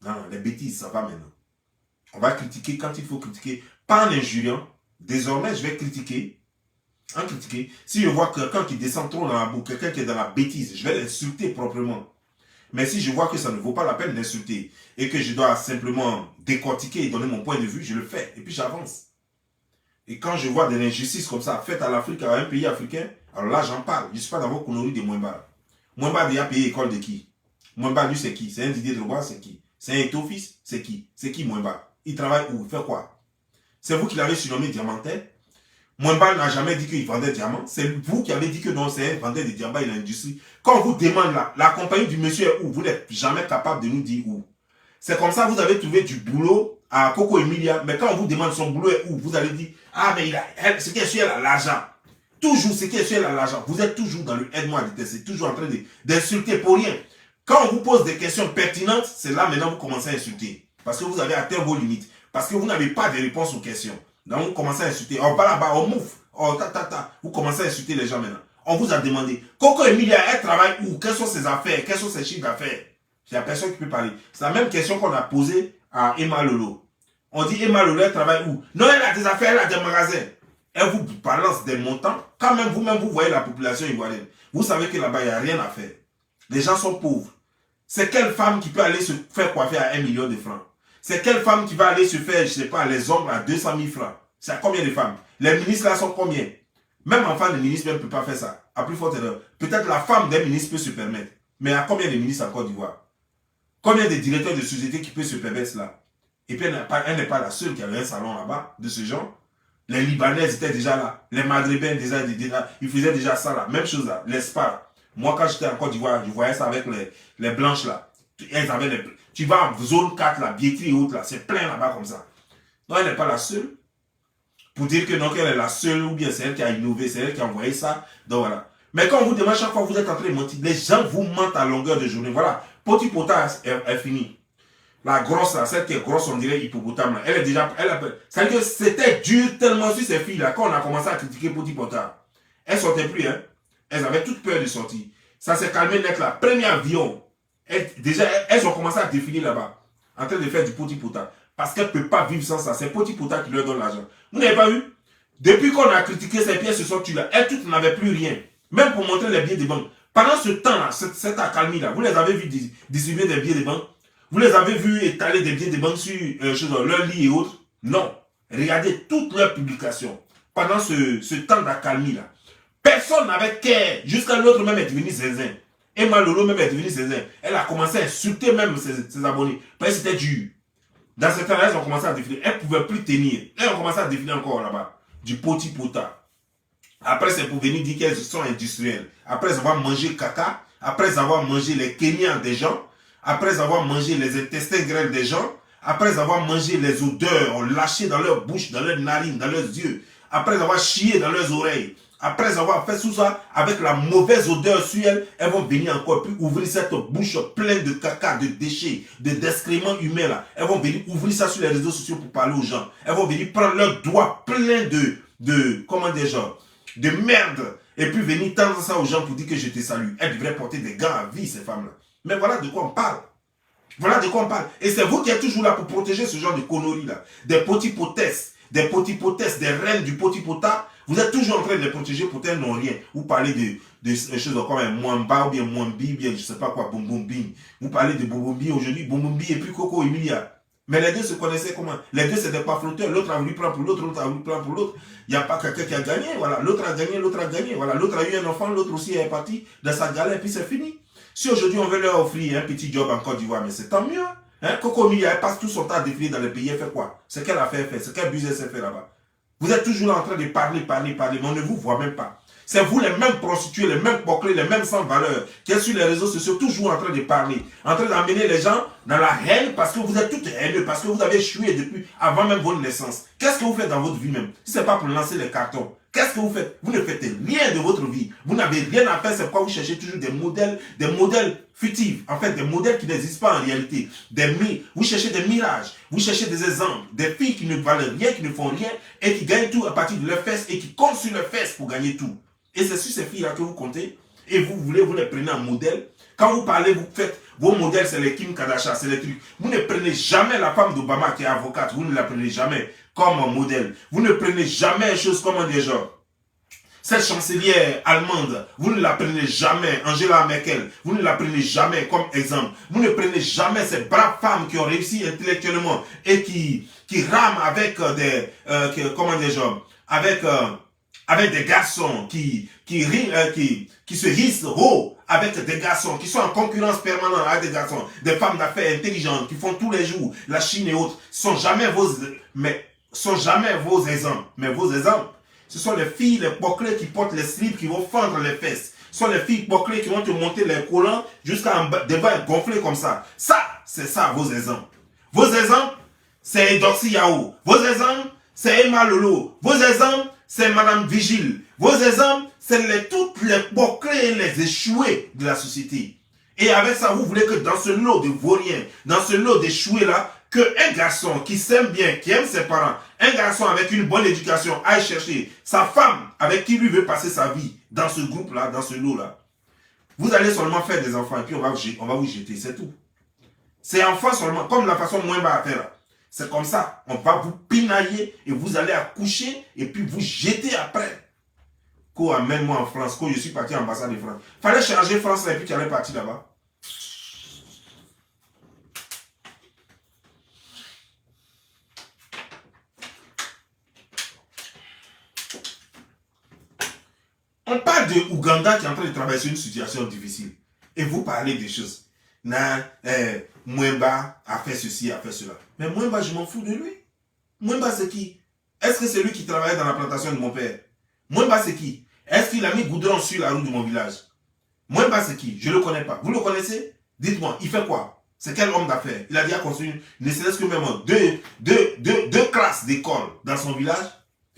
Non, les bêtises, ça va maintenant. On va critiquer quand il faut critiquer, pas en injuriant. Désormais, je vais critiquer. En critiquer. Si je vois quelqu'un qui descend trop dans la boue, quelqu'un qui est dans la bêtise, je vais l'insulter proprement. Mais si je vois que ça ne vaut pas la peine d'insulter et que je dois simplement décortiquer et donner mon point de vue, je le fais. Et puis j'avance. Et quand je vois des injustices comme ça faites à l'Afrique, à un pays africain, alors là j'en parle. Je ne suis pas dans vos conneries de Mwemba. Mwemba a déjà payé l'école de qui? Mwemba, lui, c'est qui? C'est un Didier Drogba, c'est qui? C'est un Eto'o-Fils, c'est qui? C'est qui Mwemba? Il travaille où? Il fait quoi? C'est vous qui l'avez surnommé diamantais? Mwemba n'a jamais dit qu'il vendait des diamants. C'est vous qui avez dit que non, c'est un vendeur de diamants et l'industrie. Quand on vous demande là, la compagnie du monsieur est où? Vous n'êtes jamais capable de nous dire où. C'est comme ça, vous avez trouvé du boulot à Coco Emilia, mais quand on vous demande son boulot est où, vous allez dire, ah mais ce qui est sûr, elle a l'argent. Toujours, ce qui est sûr, elle a l'argent. Vous êtes toujours dans le aide-moi à détester, toujours en train d'insulter pour rien. Quand on vous pose des questions pertinentes, c'est là maintenant vous commencez à insulter. Parce que vous avez atteint vos limites. Parce que vous n'avez pas de réponse aux questions. Donc vous commencez à insulter. On va là-bas, on move. Oh, Vous commencez à insulter les gens maintenant. On vous a demandé, Coco Emilia, elle travaille où? Quelles sont ses affaires? Quels sont ses chiffres d'affaires? Il n'y a personne qui peut parler. C'est la même question qu'on a posée à Emma Lolo. On dit, Emma Lolo, elle travaille où? Non, elle a des affaires, elle a des magasins. Elle vous balance des montants. Quand même, vous-même, vous voyez la population ivoirienne. Vous savez que là-bas, il n'y a rien à faire. Les gens sont pauvres. C'est quelle femme qui peut aller se faire coiffer à 1 million de francs? C'est quelle femme qui va aller se faire, je ne sais pas, les ongles à 200 000 francs? C'est à combien de femmes? Les ministres là sont combien? Même enfin, le ministre ne peut pas faire ça. À plus forte erreur. Peut-être la femme d'un ministre peut se permettre. Mais à combien de ministres en Côte d'Ivoire? Combien de directeurs de société qui peuvent se permettre cela? Et puis elle n'est pas la seule qui avait un salon là-bas, de ce genre. Les Libanais étaient déjà là. Les Maghrébins, déjà, ils faisaient déjà ça là. Même chose là. Les spas. Moi, quand j'étais en Côte d'Ivoire, je voyais ça avec les blanches là. Elles avaient tu vas en zone 4 là, Biétri et autres là. C'est plein là-bas comme ça. Donc, elle n'est pas la seule. Pour dire que non, qu'elle est la seule ou bien c'est elle qui a innové, c'est elle qui a envoyé ça. Donc voilà. Mais quand on vous demande chaque fois que vous êtes en train de mentir, les gens vous mentent à longueur de journée. Voilà. Petit potage est fini. La grosse, là, celle qui est grosse, on dirait hippopotame, là, elle est déjà... C'est-à-dire que c'était dur tellement sur ces filles-là, quand on a commencé à critiquer Petit Potard. Elles ne sortaient plus, hein. Elles avaient toute peur de sortir. Ça s'est calmé net là. Premier avion. Déjà, elles ont commencé à défiler là-bas, en train de faire du Petit Potard. Parce qu'elles ne peuvent pas vivre sans ça. C'est Petit Potard qui leur donne l'argent. Vous n'avez pas vu? Depuis qu'on a critiqué ces pièces, se sont tuées là. Elles toutes n'avaient plus rien. Même pour montrer les billets de banque. Pendant ce temps-là, cette accalmie-là, vous les avez vu distribuer des billets de banque? Vous les avez vus étaler des billets de banque sur leur lit et autres? Non. Regardez toutes leurs publications. Pendant ce temps d'accalmie-là. Personne n'avait care. Jusqu'à l'autre même est devenu zinzin. Emma Lolo même est devenue zinzin. Elle a commencé à insulter même ses abonnés. Parce que c'était dur. Dans ce temps-là, elles ont commencé à défiler. Elles ne pouvaient plus tenir. Elles ont commencé à défiler encore là-bas. Du Petit Potard. Après, c'est pour venir dire qu'elles sont industrielles. Après avoir mangé caca. Après avoir mangé les Kenyans des gens. Après avoir mangé les intestins grêles des gens, après avoir mangé les odeurs, ont lâché dans leur bouche, dans leurs narines, dans leurs yeux, après avoir chié dans leurs oreilles, après avoir fait tout ça, avec la mauvaise odeur sur elles, elles vont venir encore plus ouvrir cette bouche pleine de caca, de déchets, d'excréments humains là. Elles vont venir ouvrir ça sur les réseaux sociaux pour parler aux gens. Elles vont venir prendre leurs doigts pleins comment dire, genre, de merde, et puis venir tendre ça aux gens pour dire que je te salue. Elles devraient porter des gants à vie, ces femmes-là. Mais voilà de quoi on parle. Voilà de quoi on parle. Et c'est vous qui êtes toujours là pour protéger ce genre de conneries-là. Des petits potesses, des reines du Petit Potard. Vous êtes toujours en train de les protéger pour elles n'ont rien. Vous parlez de choses comme un Mwamba ou bien Mwambi, bien je sais pas quoi, Bombombi. Vous parlez de Bombombi aujourd'hui, Bombombi et puis Coco Emilia. Mais les deux se connaissaient comment? Les deux c'était pas flotteurs. L'autre a voulu prendre pour l'autre, l'autre a voulu prendre pour l'autre. Il n'y a pas quelqu'un qui a gagné. Voilà, l'autre a gagné, l'autre a gagné. Voilà, l'autre a eu un enfant, l'autre aussi est parti dans sa galère et puis c'est fini. Si aujourd'hui on veut leur offrir un petit job en Côte d'Ivoire, mais c'est tant mieux. Hein? Coco Emilia, elle passe tout son temps à défiler dans les pays, elle fait quoi? C'est qu'elle a fait, c'est quel business elle fait là-bas? Vous êtes toujours là en train de parler, mais on ne vous voit même pas. C'est vous les mêmes prostituées, les mêmes boclés, les mêmes sans valeur, qui êtes sur les réseaux sociaux, toujours en train de parler, en train d'amener les gens dans la haine, parce que vous êtes toutes haineux, parce que vous avez échoué depuis avant même votre naissance. Qu'est-ce que vous faites dans votre vie même? Si ce n'est pas pour lancer les cartons, qu'est-ce que vous faites? Vous ne faites rien de votre vie. Vous n'avez rien à faire, c'est pourquoi vous cherchez toujours des modèles futifs, en fait, des modèles qui n'existent pas en réalité. Vous cherchez des mirages, vous cherchez des exemples, des filles qui ne valent rien, qui ne font rien, et qui gagnent tout à partir de leurs fesses, et qui comptent sur leurs fesses pour gagner tout. Et c'est sur ces filles-là que vous comptez. et vous les prenez en modèle. Quand vous parlez, vous faites, vos modèles, c'est les Kim Kardashian, c'est les trucs. Vous ne prenez jamais la femme d'Obama qui est avocate, vous ne la prenez jamais comme un modèle. Vous ne prenez jamais une chose comme des gens. Cette chancelière allemande, vous ne la prenez jamais, Angela Merkel, vous ne la prenez jamais comme exemple. Vous ne prenez jamais ces braves femmes qui ont réussi intellectuellement et qui rament avec avec des garçons qui se hissent haut avec des garçons, qui sont en concurrence permanente avec des garçons, des femmes d'affaires intelligentes qui font tous les jours, la Chine et autres, sont jamais vos exemples. Mais vos exemples, ce sont les filles, les bouclés qui portent les slips, qui vont fendre les fesses. Ce sont les filles bouclées qui vont te monter les collants jusqu'à devant gonfler comme ça. Ça, c'est ça vos exemples. Vos exemples, c'est Doxy Yahoo. Vos exemples, c'est Emma Lolo. Vos exemples, c'est Madame Vigile. Vos exemples, c'est toutes les bouclés et les échoués de la société. Et avec ça, vous voulez que dans ce lot de vauriens, dans ce lot d'échoués là, qu'un garçon qui s'aime bien, qui aime ses parents, un garçon avec une bonne éducation aille chercher sa femme avec qui lui veut passer sa vie dans ce groupe-là, dans ce lot-là. Vous allez seulement faire des enfants et puis on va vous jeter, c'est tout. C'est enfant seulement, comme la façon moins bas à faire là. C'est comme ça, on va vous pinailler et vous allez accoucher et puis vous jeter après. Quoi, amène-moi en France, quoi, je suis parti à l'ambassade de France. Fallait changer France là et puis tu allais partir là-bas. On parle de Ouganda qui est en train de traverser une situation difficile. Et vous parlez des choses. Mwemba a fait ceci, a fait cela. Mais Mwemba, je m'en fous de lui. Mwemba, c'est qui? Est-ce que c'est lui qui travaillait dans la plantation de mon père? Mwemba, c'est qui? Est-ce qu'il a mis goudron sur la route de mon village? Mwemba, c'est qui? Je ne le connais pas. Vous le connaissez? Dites-moi, il fait quoi? C'est quel homme d'affaires? Il a déjà construit, ne serait-ce que même deux classes d'école dans son village.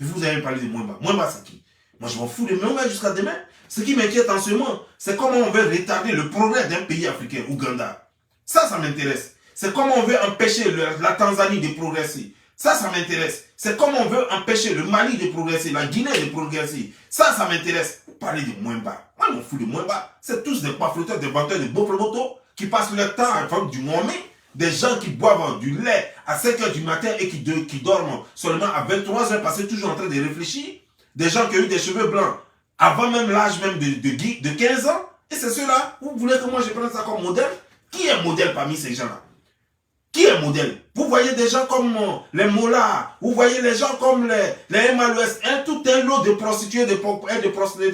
Et vous avez parlé de Mwemba. Mwemba, c'est qui? Moi, je m'en fous de Mwemba jusqu'à demain. Ce qui m'inquiète en ce moment, c'est comment on veut retarder le progrès d'un pays africain, Ouganda. Ça m'intéresse. C'est comment on veut empêcher la Tanzanie de progresser. Ça m'intéresse. C'est comment on veut empêcher le Mali de progresser, la Guinée de progresser. Ça m'intéresse. Vous parlez de Mwemba. Moi, je m'en fous de Mwemba. C'est tous des pafloteurs, des venteurs de beaux motos qui passent leur temps à vendre du Mohamed. Des gens qui boivent du lait à 5 h du matin et qui dorment seulement à 23 h parce que toujours en train de réfléchir. Des gens qui ont eu des cheveux blancs avant même l'âge même de 15 ans. Et c'est ceux-là, vous voulez que moi je prenne ça comme modèle? Qui est modèle parmi ces gens-là? Qui est modèle? Vous voyez des gens comme les Mollahs, vous voyez les gens comme les MLOS, tout un lot de prostituées et de prostituées.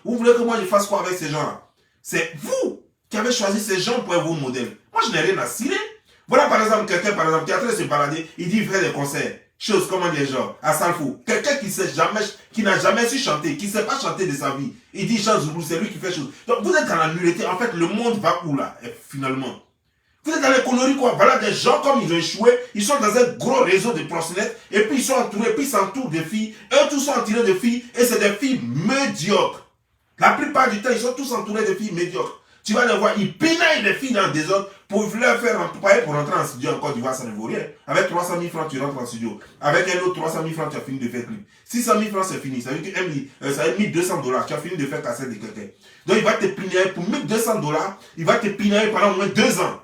Vous voulez que moi je fasse quoi avec ces gens-là? C'est vous qui avez choisi ces gens pour être vos modèles. Moi je n'ai rien à cirer. Voilà par exemple quelqu'un qui est en train de se balader, il dit il fait des concerts. Chose, comment dire, genre, à Salfou. Quelqu'un qui n'a jamais su chanter, qui ne sait pas chanter de sa vie. Il dit chante Zouglou, c'est lui qui fait chose. Donc vous êtes dans la nullité. En fait, le monde va où là, finalement? Vous êtes dans les conneries quoi. Voilà des gens comme ils ont échoué, ils sont dans un gros réseau de proxénètes, et puis ils sont entourés, puis ils s'entourent de filles. Eux tous sont entourés de filles, et c'est des filles médiocres. La plupart du temps, ils sont tous entourés de filles médiocres. Tu vas les voir, ils pinaillent les filles dans le désordre pour leur faire pareil pour rentrer en studio en Côte d'Ivoire, ça ne vaut rien. Avec 300 000 francs, tu rentres en studio. Avec un autre 300 000 francs, tu as fini de faire clip. 600 000 francs, c'est fini. Ça veut dire que ça veut 1200 $, tu as fini de faire cassette de quelqu'un. Donc il va te pinailler pour 1200 $, il va te pinailler pendant au moins 2 ans.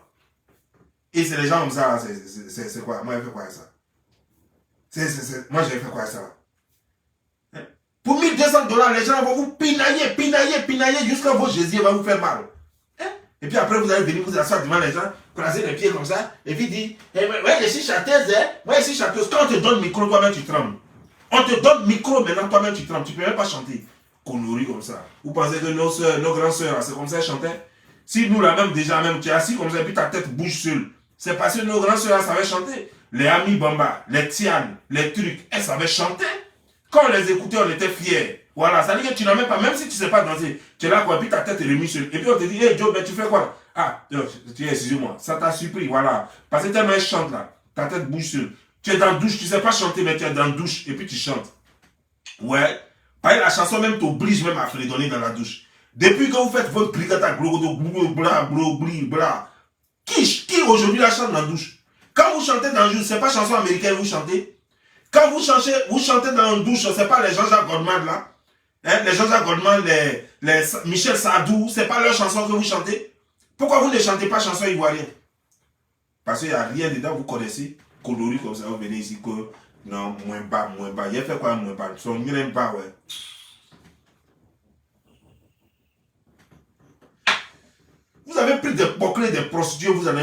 Et c'est les gens comme ça, c'est quoi? Moi, j'ai fait quoi avec ça? Moi, j'ai fait quoi avec ça? Hein? Pour 1200 $, les gens vont vous pinailler jusqu'à vos gésiers va vous faire mal. Et puis après, vous allez venir vous asseoir devant les gens, croiser les pieds comme ça, et puis dire, hey, ouais, je suis chanteuse, hein? Ouais, je suis chanteuse. Quand on te donne le micro, toi-même, tu trembles. On te donne le micro, maintenant, toi-même, tu trembles. Tu ne peux même pas chanter. Conneries comme ça. Vous pensez que nos grands sœurs, c'est comme ça qu'elles chantaient? Si nous, la même, déjà, même, tu es assis comme ça, et puis ta tête bouge seule. C'est parce que nos grands sœurs savaient chanter. Les Ami Bamba, les Tian, les trucs, elles savaient chanter. Quand on les écoutait, on était fiers. Voilà, ça veut dire que tu n'as même pas, même si tu ne sais pas danser, tu es là quoi, puis ta tête est remise seule. Et puis on te dit, hey Joe, ben tu fais quoi? Ah, excusez-moi, ça t'a surpris, voilà. Parce que tellement elle chante là, ta tête bouge seule. Tu es dans la douche, tu ne sais pas chanter, mais tu es dans la douche, et puis tu chantes. Ouais. Pareil, la chanson même t'oblige même à fredonner dans la douche. Depuis que vous faites votre brigata, bla, qui aujourd'hui la chante dans la douche? Quand vous chantez dans la douche, c'est pas chanson américaine, vous chantez. Quand vous chantez dans la douche, c'est pas les Jean-Jacques Goldman là. Hein, les Jean-Jacques Goldman, Michel Sardou, c'est pas leur chanson que vous chantez? Pourquoi vous ne chantez pas chanson ivoirienne? Parce qu'il n'y a rien dedans, vous connaissez. Coloris comme ça, vous venez ici que non, moins bas, moins bas. Il a fait quoi moins bas? Son même bas, ouais. Vous avez pris des boucles, des prostituées, vous en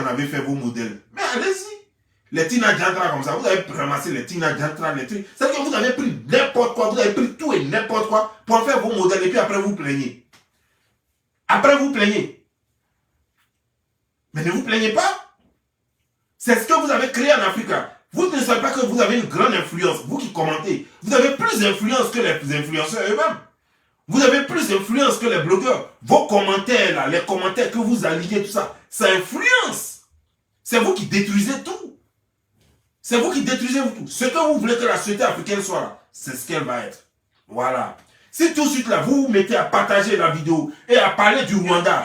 avez fait vos modèles. Mais allez-y. Les Tina Jantra comme ça, vous avez ramassé les Tina Jantra, les trucs. C'est-à-dire que vous avez pris n'importe quoi, vous avez pris tout et n'importe quoi pour en faire vos modèles et puis après vous plaignez. Après vous plaignez. Mais ne vous plaignez pas. C'est ce que vous avez créé en Afrique. Vous ne savez pas que vous avez une grande influence. Vous qui commentez, vous avez plus d'influence que les influenceurs eux-mêmes. Vous avez plus d'influence que les blogueurs. Vos commentaires, là, les commentaires que vous alliez, tout ça, ça influence. C'est vous qui détruisez tout. C'est vous qui détruisez tout. Ce que vous voulez que la société africaine soit là, c'est ce qu'elle va être. Voilà. Si tout de suite là, vous vous mettez à partager la vidéo et à parler du Rwanda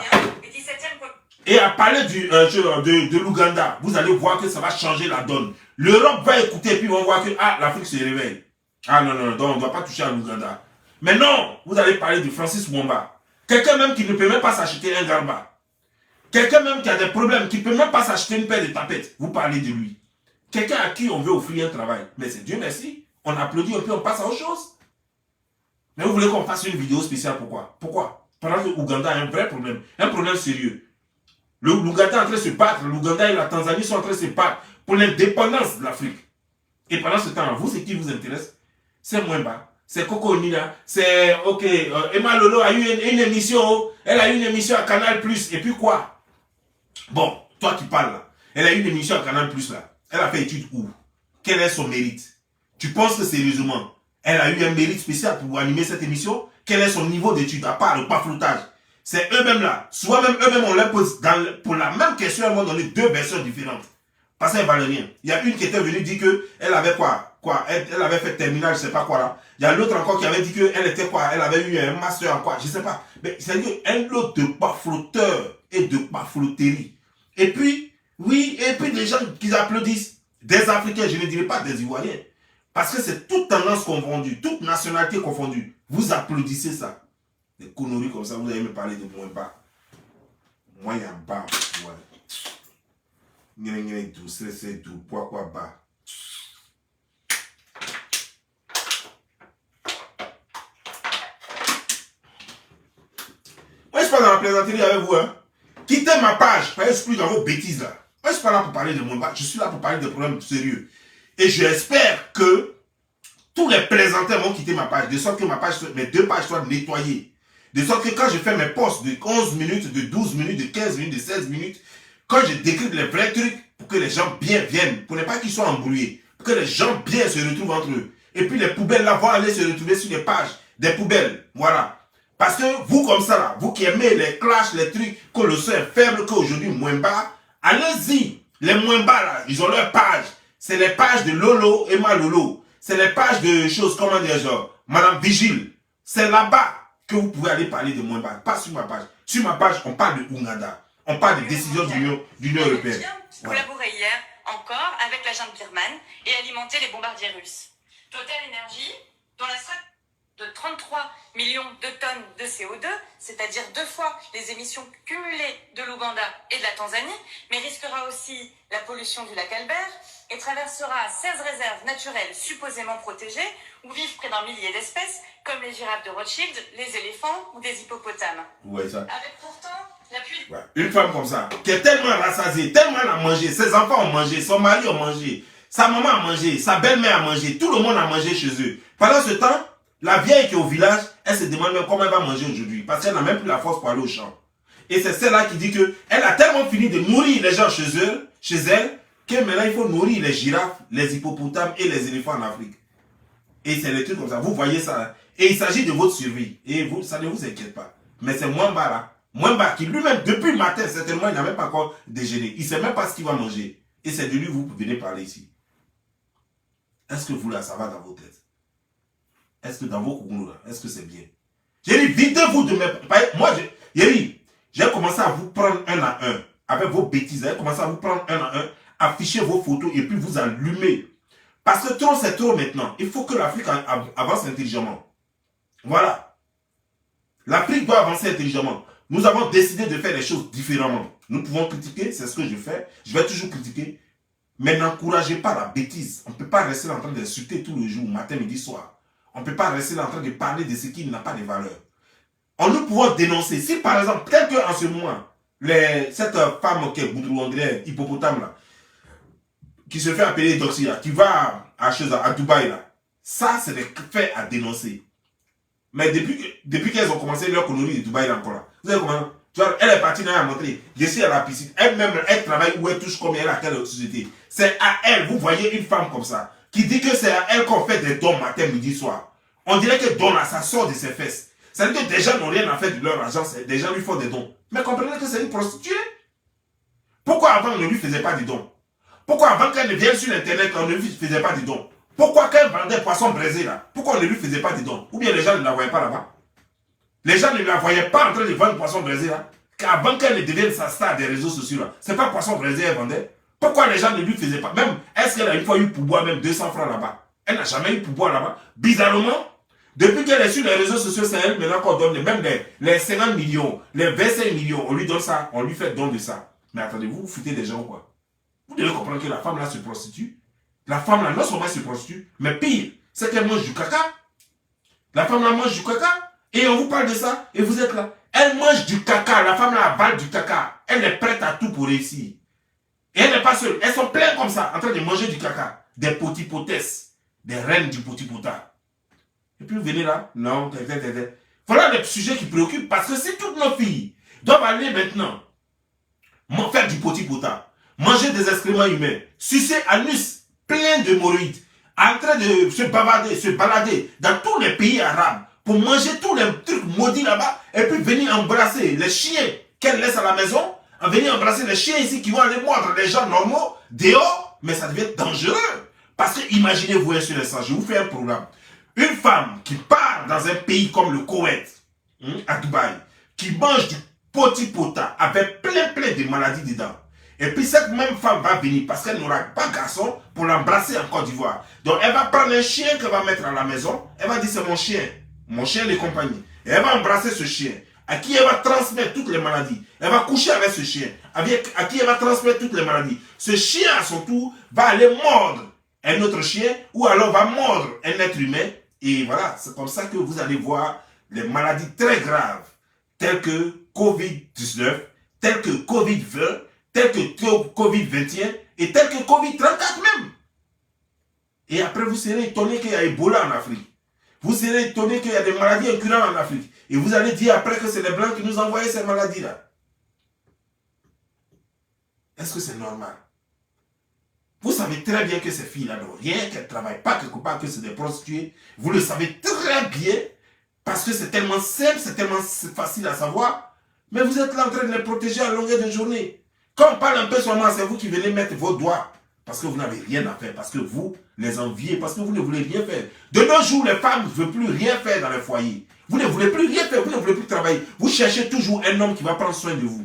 et à parler de l'Ouganda, vous allez voir que ça va changer la donne. L'Europe va écouter et puis on va voir que l'Afrique se réveille. Ah non, non, non, on ne doit pas toucher à l'Ouganda. Mais non, vous allez parler de Francis Mwamba. Quelqu'un même qui ne peut même pas s'acheter un garba. Quelqu'un même qui a des problèmes, qui ne peut même pas s'acheter une paire de tapettes. Vous parlez de lui. Quelqu'un à qui on veut offrir un travail. Mais c'est Dieu merci. On applaudit et puis on passe à autre chose. Mais vous voulez qu'on fasse une vidéo spéciale, pourquoi? Pourquoi? Pendant que l'Ouganda a un vrai problème. Un problème sérieux. L'Ouganda est en train de se battre. L'Ouganda et la Tanzanie sont en train de se battre pour l'indépendance de l'Afrique. Et pendant ce temps-là, vous, ce qui vous intéresse, c'est Mwamba. C'est Coco Nina, c'est ok. Emma Lolo a eu une émission, elle a eu une émission à Canal+. Et puis quoi? Bon, toi qui parles là, elle a eu une émission à Canal+, là. Elle a fait étude où? Quel est son mérite? Tu penses que sérieusement, elle a eu un mérite spécial pour animer cette émission? Quel est son niveau d'étude à part le paflotage? C'est eux-mêmes là. Soit même eux-mêmes on leur pose pour la même question, elles vont donner deux versions différentes. Parce qu'elles valent rien. Il y a une qui était venue dire qu'elle avait quoi? Elle avait fait terminal, je sais pas quoi là. Il y a l'autre encore qui avait dit qu'elle était quoi? Elle avait eu un master en quoi? Je sais pas. Mais c'est un lot de baflotteurs et de baflotteries. Et puis, oui, et puis des gens qui applaudissent. Des Africains, je ne dirais pas des Ivoiriens. Parce que c'est toute tendance confondue, toute nationalité confondue. Vous applaudissez ça. Des conneries comme ça, vous allez me parler de moins bas. Moi, il y a bas. Ouais. N'y tout, c'est tout. Pourquoi bas? Moi, je suis pas dans la plaisanterie avec vous. Hein. Quittez ma page. Pas plus dans vos bêtises là. Moi, je suis pas là pour parler de moi. Je suis là pour parler de problèmes sérieux. Et j'espère que tous les plaisantins vont quitter ma page. De sorte que ma page, mes deux pages soient nettoyées. De sorte que quand je fais mes posts de 11 minutes, de 12 minutes, de 15 minutes, de 16 minutes, quand je décris les vrais trucs, pour que les gens bien viennent, pour ne pas qu'ils soient embrouillés, pour que les gens bien se retrouvent entre eux. Et puis les poubelles là vont aller se retrouver sur les pages des poubelles. Voilà. Parce que vous comme ça là, vous qui aimez les clashs, les trucs, que le son est faible, qu'aujourd'hui Mwamba, allez-y. Les Mwamba là, ils ont leur page. C'est les pages de Lolo, Emma Lolo. C'est les pages de choses, comment dire, genre, Madame Vigile. C'est là-bas que vous pouvez aller parler de Mwamba, pas sur ma page. Sur ma page, on parle de Ouganda. On parle des décisions de l'Union européenne. Collaboré hier encore avec la junte birmane et alimenter les bombardiers russes. Total Energy, dont la stratégie de 33 millions de tonnes de CO2, c'est-à-dire 2 fois les émissions cumulées de l'Ouganda et de la Tanzanie, mais risquera aussi la pollution du lac Albert et traversera 16 réserves naturelles supposément protégées où vivent près d'un millier d'espèces comme les girafes de Rothschild, les éléphants ou des hippopotames. Ouais, ça. Avec pourtant l'appui... Ouais. Une femme comme ça, qui est tellement rassasiée, tellement elle a mangé, ses enfants ont mangé, son mari a mangé, sa maman a mangé, sa belle-mère a mangé, tout le monde a mangé chez eux. Pendant ce temps, la vieille qui est au village, elle se demande même comment elle va manger aujourd'hui. Parce qu'elle n'a même plus la force pour aller au champ. Et c'est celle-là qui dit qu'elle a tellement fini de nourrir les gens chez elle, que maintenant il faut nourrir les girafes, les hippopotames et les éléphants en Afrique. Et c'est des trucs comme ça. Vous voyez ça. Hein? Et il s'agit de votre survie. Et vous, ça ne vous inquiète pas. Mais c'est Mwamba là. Mwamba qui lui-même, depuis le matin, certainement, il n'a même pas encore déjeuné. Il ne sait même pas ce qu'il va manger. Et c'est de lui que vous venez parler ici. Est-ce que vous là, ça va dans vos têtes? Est-ce que dans vos coups là, est-ce que c'est bien? J'ai dit, videz-vous de mes... Moi, j'ai commencé à vous prendre un à un. Avec vos bêtises, j'ai commencé à vous prendre un à un, afficher vos photos et puis vous allumer. Parce que trop, c'est trop maintenant. Il faut que l'Afrique avance intelligemment. Voilà. L'Afrique doit avancer intelligemment. Nous avons décidé de faire les choses différemment. Nous pouvons critiquer, c'est ce que je fais. Je vais toujours critiquer. Mais n'encouragez pas la bêtise. On ne peut pas rester en train d'insulter tous les jours, matin, midi, soir. On ne peut pas rester en train de parler de ce qui n'a pas de valeur. Nous pouvons dénoncer. Si par exemple, tel qu'en ce moment, cette femme qui est Boudrou André, hippopotame là, qui se fait appeler Doxia, qui va à Dubaï là, ça c'est des faits à dénoncer. Mais depuis qu'elles ont commencé leur colonie de Dubaï là encore là, vous savez comment? Tu vois, elle est partie là à montrer, dessus à la piscine, elle-même, elle travaille où elle touche combien elle a quelle société. C'est à elle, vous voyez une femme comme ça, qui dit que c'est à elle qu'on fait des dons matin, midi, soir. On dirait que don là, ça sort de ses fesses. Ça veut dire que des gens n'ont rien à faire de leur argent, des gens lui font des dons. Mais comprenez que c'est une prostituée. Pourquoi avant on ne lui faisait pas des dons? Pourquoi avant qu'elle ne vienne sur internet, on ne lui faisait pas des dons? Pourquoi quand elle vendait poisson braisé là, pourquoi on ne lui faisait pas des dons? Ou bien les gens ne la voyaient pas là-bas? Les gens ne la voyaient pas en train de vendre poisson braisé là. Qu'avant qu'elle ne devienne sa star des réseaux sociaux là, c'est pas poisson braisé elle vendait. Pourquoi les gens ne lui faisaient pas? Même, est-ce qu'elle a une fois eu pour boire même 200 francs là-bas? Elle n'a jamais eu pour boire là-bas. Bizarrement, depuis qu'elle est sur les réseaux sociaux, c'est elle maintenant qu'on donne même les 50 millions, les 25 millions, on lui donne ça, on lui fait don de ça. Mais attendez, vous foutez des gens ou quoi? Vous devez comprendre que la femme là se prostitue. La femme là, non seulement se prostitue, mais pire, c'est qu'elle mange du caca. La femme là mange du caca. Et on vous parle de ça, et vous êtes là. Elle mange du caca, la femme là avale du caca. Elle est prête à tout pour réussir. Et elle n'est pas seule. Elles sont pleines comme ça, en train de manger du caca. Des potipotesses, des reines du potipota. Et puis vous venez là, non, voilà les sujets qui préoccupent, parce que si toutes nos filles doivent aller maintenant faire du potipota, manger des excréments humains, sucer anus plein de hémorroïdes, en train de se balader dans tous les pays arabes, pour manger tous les trucs maudits là-bas, et puis venir embrasser les chiens qu'elle laisse à la maison, venir embrasser les chiens ici qui vont aller mordre les gens normaux, dehors, mais ça devient dangereux. Parce que imaginez-vous un seul instant, je vous fais un programme. Une femme qui part dans un pays comme le Koweït, à Dubaï, qui mange du potipota avec plein de maladies dedans. Et puis cette même femme va venir parce qu'elle n'aura pas garçon pour l'embrasser en Côte d'Ivoire. Donc elle va prendre un chien qu'elle va mettre à la maison. Elle va dire c'est mon chien de compagnie. Et elle va embrasser ce chien à qui elle va transmettre toutes les maladies. Elle va coucher avec ce chien à qui elle va transmettre toutes les maladies. Ce chien à son tour va aller mordre un autre chien ou alors va mordre un être humain. Et voilà, c'est comme ça que vous allez voir les maladies très graves telles que Covid-19, telles que Covid-20, telles que Covid-21 et telles que Covid-34 même. Et après, vous serez étonné qu'il y a Ebola en Afrique. Vous serez étonné qu'il y a des maladies incurables en Afrique. Et vous allez dire après que c'est les Blancs qui nous envoyaient ces maladies-là. Est-ce que c'est normal? Vous savez très bien que ces filles-là n'ont rien, qu'elles ne travaillent pas quelque part, que c'est des prostituées. Vous le savez très bien, parce que c'est tellement simple, c'est tellement facile à savoir. Mais vous êtes là en train de les protéger à longueur de journée. Quand on parle un peu seulement, c'est vous qui venez mettre vos doigts. Parce que vous n'avez rien à faire, parce que vous les enviez, parce que vous ne voulez rien faire. De nos jours, les femmes ne veulent plus rien faire dans les foyers. Vous ne voulez plus rien faire, vous ne voulez plus travailler. Vous cherchez toujours un homme qui va prendre soin de vous.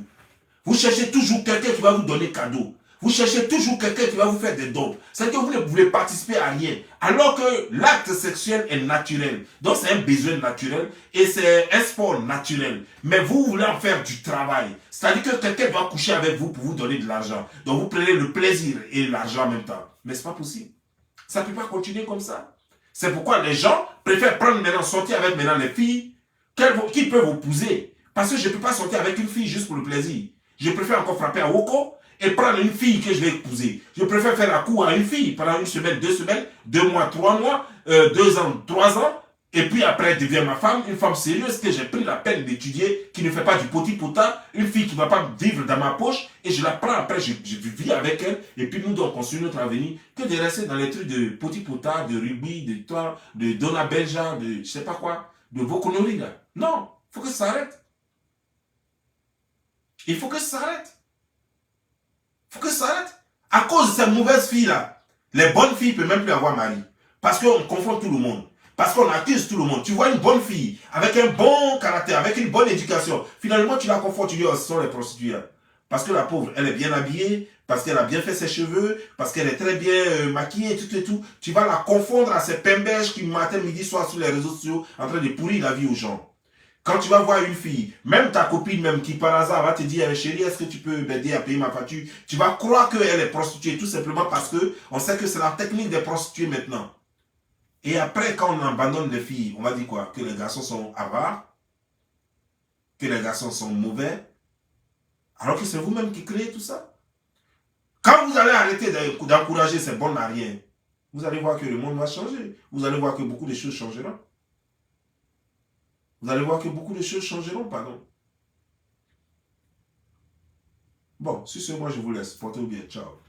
Vous cherchez toujours quelqu'un qui va vous donner cadeau. Vous cherchez toujours quelqu'un qui va vous faire des dons. C'est-à-dire que vous ne voulez participer à rien. Alors que l'acte sexuel est naturel. Donc c'est un besoin naturel et c'est un sport naturel. Mais vous voulez en faire du travail. C'est-à-dire que quelqu'un doit coucher avec vous pour vous donner de l'argent. Donc vous prenez le plaisir et l'argent en même temps. Mais ce n'est pas possible. Ça ne peut pas continuer comme ça. C'est pourquoi les gens préfèrent prendre maintenant, sortir avec maintenant les filles qui peuvent vous épouser. Parce que je ne peux pas sortir avec une fille juste pour le plaisir. Je préfère encore frapper à Woko et prendre une fille que je vais épouser. Je préfère faire la cour à une fille pendant une semaine, 2 semaines, 2 mois, 3 mois, 2 ans, 3 ans. Et puis après, elle devient ma femme, une femme sérieuse que j'ai pris la peine d'étudier, qui ne fait pas du potipota, une fille qui ne va pas vivre dans ma poche. Et je la prends après, je vis avec elle. Et puis nous, donc, construire notre avenir. Que de rester dans les trucs de potipota, de rugby, de Donna Belja, de je sais pas quoi, de vos conneries là. Non, il faut que ça s'arrête. Il faut que ça s'arrête. Il faut que ça s'arrête. À cause de ces mauvaises filles-là, les bonnes filles ne peuvent même plus avoir mari. Parce qu'on confond tout le monde. Parce qu'on accuse tout le monde. Tu vois une bonne fille, avec un bon caractère, avec une bonne éducation. Finalement, tu la confonds, tu dis, oh, ce sont les prostituées. Parce que la pauvre, elle est bien habillée, parce qu'elle a bien fait ses cheveux, parce qu'elle est très bien maquillée, tout et tout. Tu vas la confondre à ces pembèches qui, matin, midi, soir, sur les réseaux sociaux, en train de pourrir la vie aux gens. Quand tu vas voir une fille, même ta copine même qui par hasard va te dire chérie, est-ce que tu peux m'aider à payer ma facture? Tu vas croire qu'elle est prostituée tout simplement parce que on sait que c'est la technique des prostituées maintenant. Et après, quand on abandonne les filles, on va dire quoi? Que les garçons sont avares, que les garçons sont mauvais, alors que c'est vous-même qui créez tout ça. Quand vous allez arrêter d'encourager ces bonnes à rien, vous allez voir que le monde va changer. Vous allez voir que beaucoup de choses changeront. Vous allez voir que beaucoup de choses changeront, pardon. Bon, sur ce, moi je vous laisse. Portez-vous bien. Ciao.